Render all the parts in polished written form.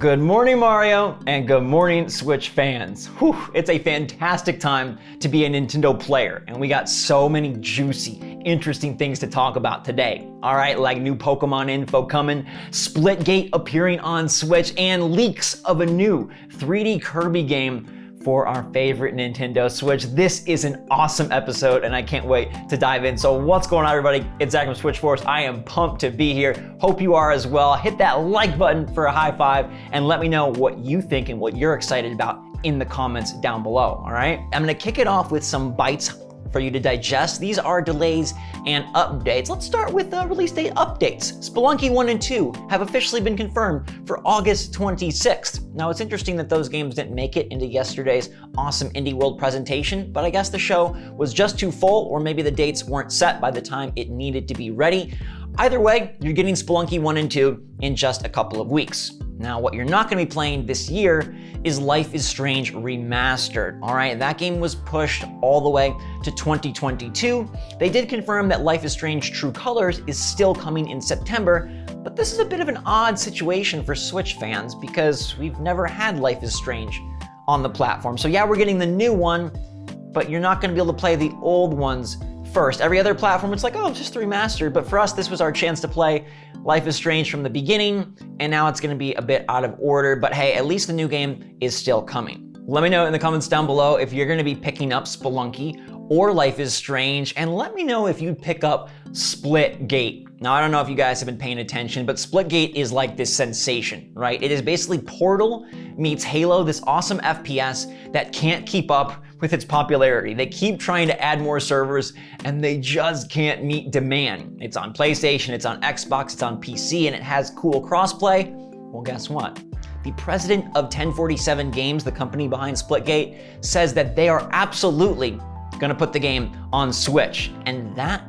Good morning, Mario, and good morning, Switch fans. Whew, it's a fantastic time to be a Nintendo player, and we got so many juicy, interesting things to talk about today. All right, like new Pokemon info coming, Splitgate appearing on Switch, and leaks of a new 3D Kirby game for our favorite Nintendo Switch. This is an awesome episode and I can't wait to dive in. So what's going on, everybody? It's Zach from SwitchForce. I am pumped to be here. Hope you are as well. Hit that like button for a high five and let me know what you think and what you're excited about in the comments down below, all right? I'm gonna kick it off with some bites for you to digest. These are delays and updates. Let's start with the release date updates. Spelunky 1 and 2 have officially been confirmed for August 26th. Now it's interesting that those games didn't make it into yesterday's awesome Indie World presentation, but I guess the show was just too full, or maybe the dates weren't set by the time it needed to be ready. Either way, you're getting Spelunky 1 and 2 in just a couple of weeks. Now, what you're not gonna be playing this year is Life is Strange Remastered, all right? That game was pushed all the way to 2022. They did confirm that Life is Strange True Colors is still coming in September, but this is a bit of an odd situation for Switch fans because we've never had Life is Strange on the platform. So yeah, we're getting the new one, but you're not gonna be able to play the old ones first. Every other platform, it's like, oh, it's just remastered. But for us, this was our chance to play Life is Strange from the beginning, and now it's gonna be a bit out of order, but hey, at least the new game is still coming. Let me know in the comments down below if you're gonna be picking up Spelunky or Life is Strange, and let me know if you'd pick up Splitgate. Now, I don't know if you guys have been paying attention, but Splitgate is like this sensation, right? It is basically Portal meets Halo, this awesome FPS that can't keep up with its popularity. They keep trying to add more servers and they just can't meet demand. It's on PlayStation, it's on Xbox, it's on PC, and it has cool crossplay. Well, guess what? The president of 1047 Games, the company behind Splitgate, says that they are absolutely gonna put the game on Switch. And that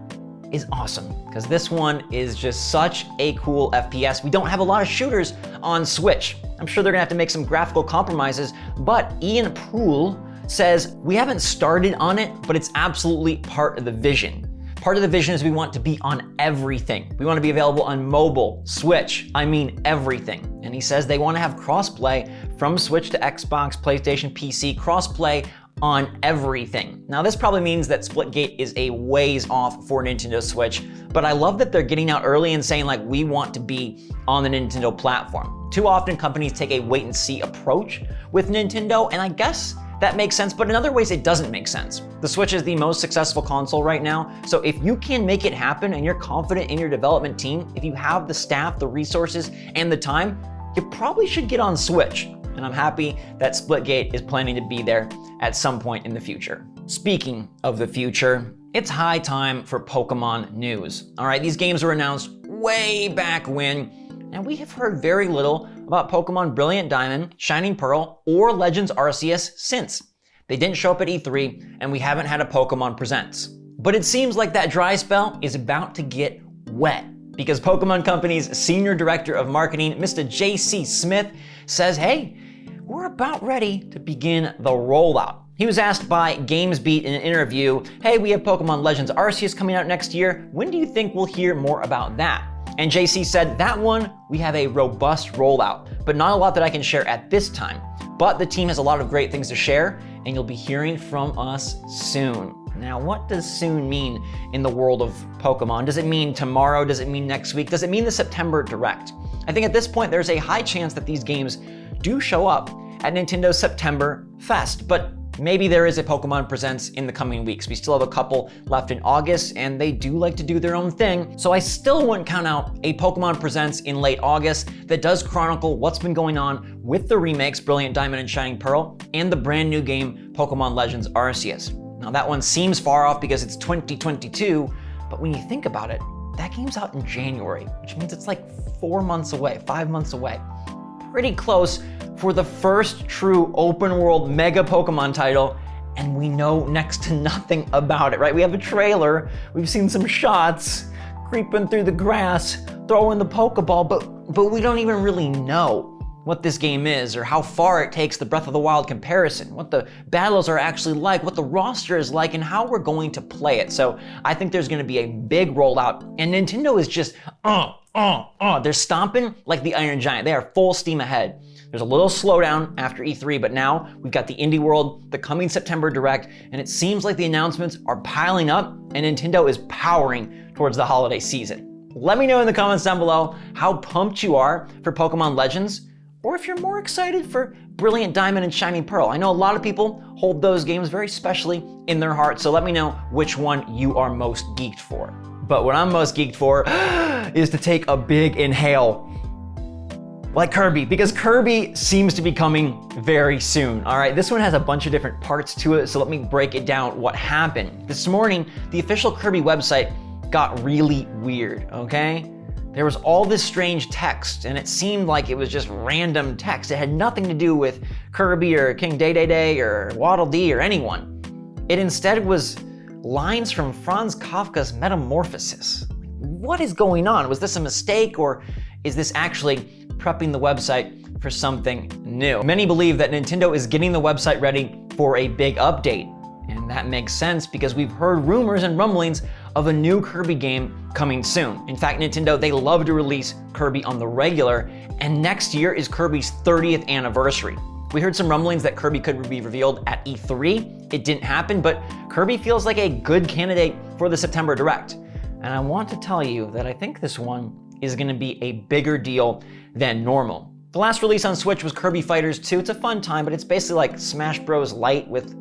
is awesome, because this one is just such a cool FPS. We don't have a lot of shooters on Switch. I'm sure they're gonna have to make some graphical compromises, but Ian Poole says, we haven't started on it, but it's absolutely part of the vision. Part of the vision is we want to be on everything. We want to be available on mobile, Switch, I mean everything. And he says they want to have crossplay from Switch to Xbox, PlayStation, PC, crossplay on everything. Now this probably means that Splitgate is a ways off for Nintendo Switch, but I love that they're getting out early and saying like, we want to be on the Nintendo platform. Too often companies take a wait and see approach with Nintendo, and I guess that makes sense, but in other ways it doesn't make sense. The Switch is the most successful console right now, so if you can make it happen and you're confident in your development team, if you have the staff, the resources, and the time, you probably should get on Switch. And I'm happy that Splitgate is planning to be there at some point in the future. Speaking of the future, it's high time for Pokemon news. All right, these games were announced way back when, and we have heard very little about Pokemon Brilliant Diamond, Shining Pearl, or Legends Arceus since. They didn't show up at E3, and we haven't had a Pokemon Presents. But it seems like that dry spell is about to get wet, because Pokemon Company's Senior Director of Marketing, Mr. J.C. Smith, says, hey, we're about ready to begin the rollout. He was asked by GamesBeat in an interview, hey, we have Pokemon Legends Arceus coming out next year. When do you think we'll hear more about that? And JC said, that one, we have a robust rollout, but not a lot that I can share at this time. But the team has a lot of great things to share, and you'll be hearing from us soon. Now, what does soon mean in the world of Pokemon? Does it mean tomorrow? Does it mean next week? Does it mean the September Direct? I think at this point, there's a high chance that these games do show up at Nintendo's September Fest, but maybe there is a Pokemon Presents in the coming weeks. We still have a couple left in August, and they do like to do their own thing. So I still wouldn't count out a Pokemon Presents in late August that does chronicle what's been going on with the remakes, Brilliant Diamond and Shining Pearl, and the brand new game, Pokemon Legends Arceus. Now that one seems far off because it's 2022, but when you think about it, that game's out in January, which means it's like 4 months away, 5 months away. Pretty close for the first true open world mega Pokemon title, and we know next to nothing about it, right? We have a trailer, we've seen some shots, creeping through the grass, throwing the Pokeball, but we don't even really know what this game is or how far it takes the Breath of the Wild comparison, what the battles are actually like, what the roster is like, and how we're going to play it. So I think there's gonna be a big rollout, and Nintendo is just, they're stomping like the Iron Giant. They are full steam ahead. There's a little slowdown after E3, but now we've got the Indie World, the coming September Direct, and it seems like the announcements are piling up and Nintendo is powering towards the holiday season. Let me know in the comments down below how pumped you are for Pokemon Legends, or if you're more excited for Brilliant Diamond and Shining Pearl. I know a lot of people hold those games very specially in their heart, so let me know which one you are most geeked for. But what I'm most geeked for is to take a big inhale like Kirby, because Kirby seems to be coming very soon. All right, this one has a bunch of different parts to it, so let me break it down what happened. This morning, the official Kirby website got really weird, okay? There was all this strange text, and it seemed like it was just random text. It had nothing to do with Kirby or King Day or Waddle Dee or anyone. It instead was lines from Franz Kafka's Metamorphosis. What is going on? Was this a mistake, or is this actually prepping the website for something new? Many believe that Nintendo is getting the website ready for a big update. And that makes sense because we've heard rumors and rumblings of a new Kirby game coming soon. In fact, Nintendo, they love to release Kirby on the regular, and next year is Kirby's 30th anniversary. We heard some rumblings that Kirby could be revealed at E3. It didn't happen, but Kirby feels like a good candidate for the September Direct. And I want to tell you that I think this one is going to be a bigger deal than normal. The last release on Switch was Kirby Fighters 2. It's a fun time, but it's basically like Smash Bros. Lite with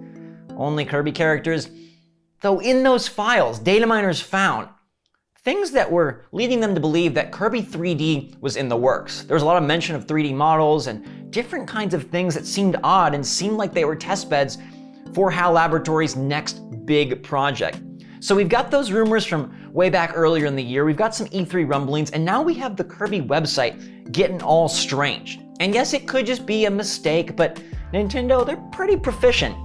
only Kirby characters. Though in those files, data miners found things that were leading them to believe that Kirby 3D was in the works. There was a lot of mention of 3D models and different kinds of things that seemed odd and seemed like they were test beds for HAL Laboratories' next big project. So we've got those rumors from way back earlier in the year, we've got some E3 rumblings, and now we have the Kirby website getting all strange. And yes, it could just be a mistake, but Nintendo, they're pretty proficient.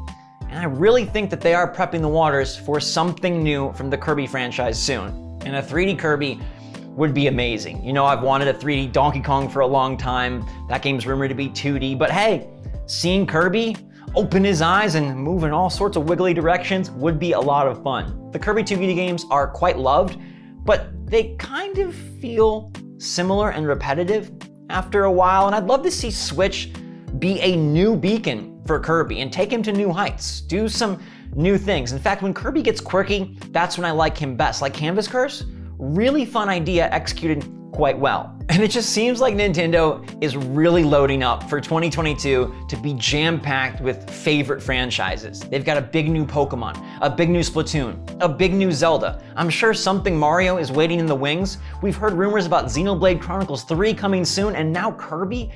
And I really think that they are prepping the waters for something new from the Kirby franchise soon. And a 3D Kirby would be amazing. You know, I've wanted a 3D Donkey Kong for a long time. That game's rumored to be 2D, but hey, seeing Kirby open his eyes and move in all sorts of wiggly directions would be a lot of fun. The Kirby 2D games are quite loved, but they kind of feel similar and repetitive after a while, and I'd love to see Switch be a new beacon for Kirby and take him to new heights, do some new things. In fact, when Kirby gets quirky, that's when I like him best. Like Canvas Curse, really fun idea executed quite well. And it just seems like Nintendo is really loading up for 2022 to be jam-packed with favorite franchises. They've got a big new Pokemon, a big new Splatoon, a big new Zelda. I'm sure something Mario is waiting in the wings. We've heard rumors about Xenoblade Chronicles 3 coming soon, and now Kirby.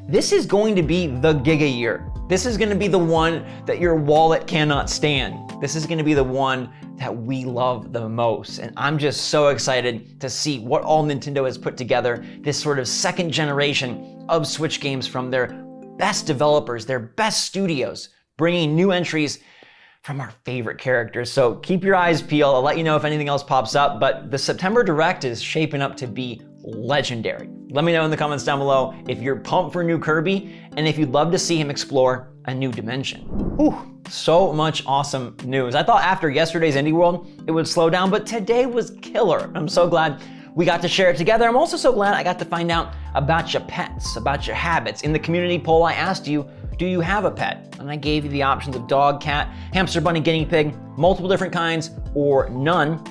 This is going to be the Giga year. This is going to be the one that your wallet cannot stand. This is going to be the one that we love the most. And I'm just so excited to see what all Nintendo has put together, this sort of second generation of Switch games from their best developers, their best studios, bringing new entries from our favorite characters. So keep your eyes peeled. I'll let you know if anything else pops up, but the September Direct is shaping up to be legendary. Let me know in the comments down below if you're pumped for new Kirby and if you'd love to see him explore a new dimension. Whew, so much awesome news. I thought after yesterday's Indie World, it would slow down, but today was killer. I'm so glad we got to share it together. I'm also so glad I got to find out about your pets, about your habits. In the community poll, I asked you, do you have a pet? And I gave you the options of dog, cat, hamster, bunny, guinea pig, multiple different kinds, or none,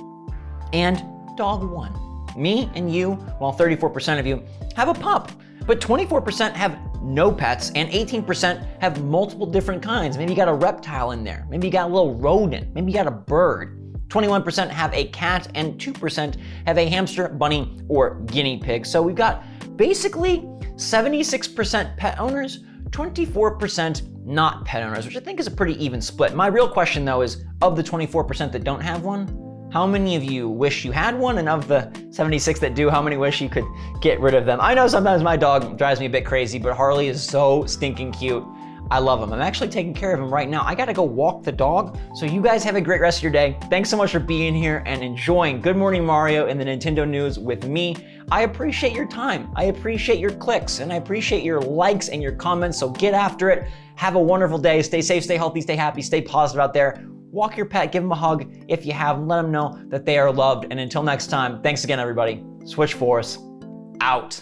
and dog one. Me and you, well, 34% of you have a pup, but 24% have no pets and 18% have multiple different kinds. Maybe you got a reptile in there. Maybe you got a little rodent. Maybe you got a bird. 21% have a cat and 2% have a hamster, bunny, or guinea pig. So we've got basically 76% pet owners, 24% not pet owners, which I think is a pretty even split. My real question though is, of the 24% that don't have one, how many of you wish you had one? And of the 76 that do, how many wish you could get rid of them? I know sometimes my dog drives me a bit crazy, but Harley is so stinking cute. I love him. I'm actually taking care of him right now. I gotta go walk the dog. So you guys have a great rest of your day. Thanks so much for being here and enjoying Good Morning Mario and the Nintendo news with me. I appreciate your time. I appreciate your clicks and I appreciate your likes and your comments. So get after it. Have a wonderful day. Stay safe, stay healthy, stay happy, stay positive out there. Walk your pet, give them a hug if you have, and let them know that they are loved. And until next time, thanks again, everybody. SwitchForce out.